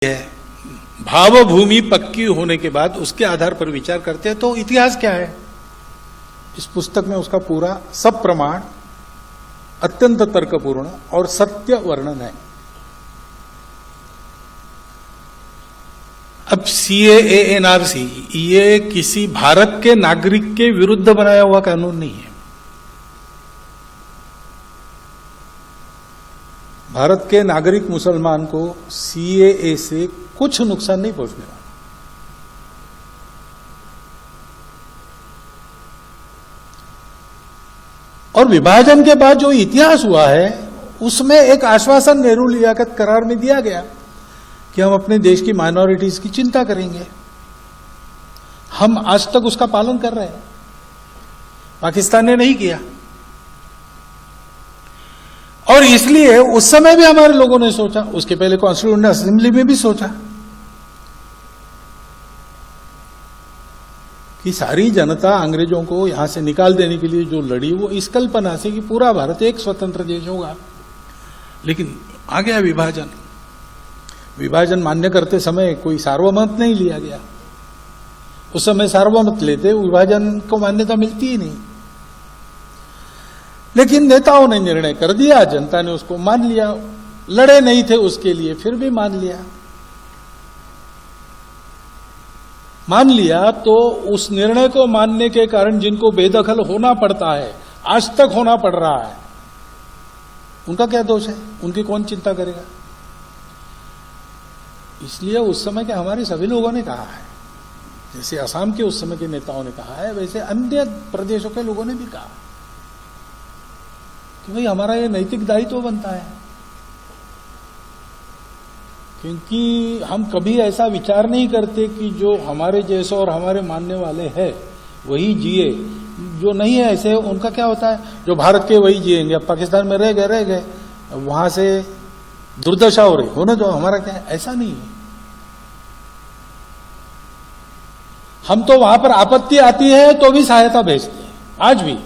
है भावभूमि पक्की होने के बाद उसके आधार पर विचार करते हैं। तो इतिहास क्या है, इस पुस्तक में उसका पूरा सब प्रमाण अत्यंत तर्कपूर्ण और सत्य वर्णन है। अब सीएए एनआरसी ये किसी भारत के नागरिक के विरुद्ध बनाया हुआ कानून नहीं है। भारत के नागरिक मुसलमान को सीएए से कुछ नुकसान नहीं पहुंचने वाला। और विभाजन के बाद जो इतिहास हुआ है उसमें एक आश्वासन नेहरू लियाकत करार में दिया गया कि हम अपने देश की माइनॉरिटीज की चिंता करेंगे। हम आज तक उसका पालन कर रहे हैं, पाकिस्तान ने नहीं किया। और इसलिए उस समय भी हमारे लोगों ने सोचा, उसके पहले कॉन्स्टिट्यूएंट असेंबली में भी सोचा कि सारी जनता अंग्रेजों को यहां से निकाल देने के लिए जो लड़ी वो इस कल्पना से कि पूरा भारत एक स्वतंत्र देश होगा। लेकिन आ गया विभाजन। विभाजन मान्य करते समय कोई सार्वमत नहीं लिया गया। उस समय सार्वमत लेते विभाजन को मान्यता मिलती ही नहीं। लेकिन नेताओं ने निर्णय कर दिया, जनता ने उसको मान लिया। लड़े नहीं थे उसके लिए, फिर भी मान लिया। तो उस निर्णय को मानने के कारण जिनको बेदखल होना पड़ता है, आज तक होना पड़ रहा है, उनका क्या दोष है? उनकी कौन चिंता करेगा? इसलिए उस समय के हमारे सभी लोगों ने कहा है, जैसे असम के उस समय के नेताओं ने कहा है, वैसे अन्य प्रदेशों के लोगों ने भी कहा कि भाई हमारा ये नैतिक दायित्व बनता है, क्योंकि हम कभी ऐसा विचार नहीं करते कि जो हमारे जैसे और हमारे मानने वाले हैं वही जिए, जो नहीं है ऐसे उनका क्या होता है, जो भारत के वही जिएंगे। अब पाकिस्तान में रह गए वहां से दुर्दशा हो रही होना, जो हमारा क्या है, ऐसा नहीं है। हम तो वहां पर आपत्ति आती है तो भी सहायता भेजते हैं, आज भी।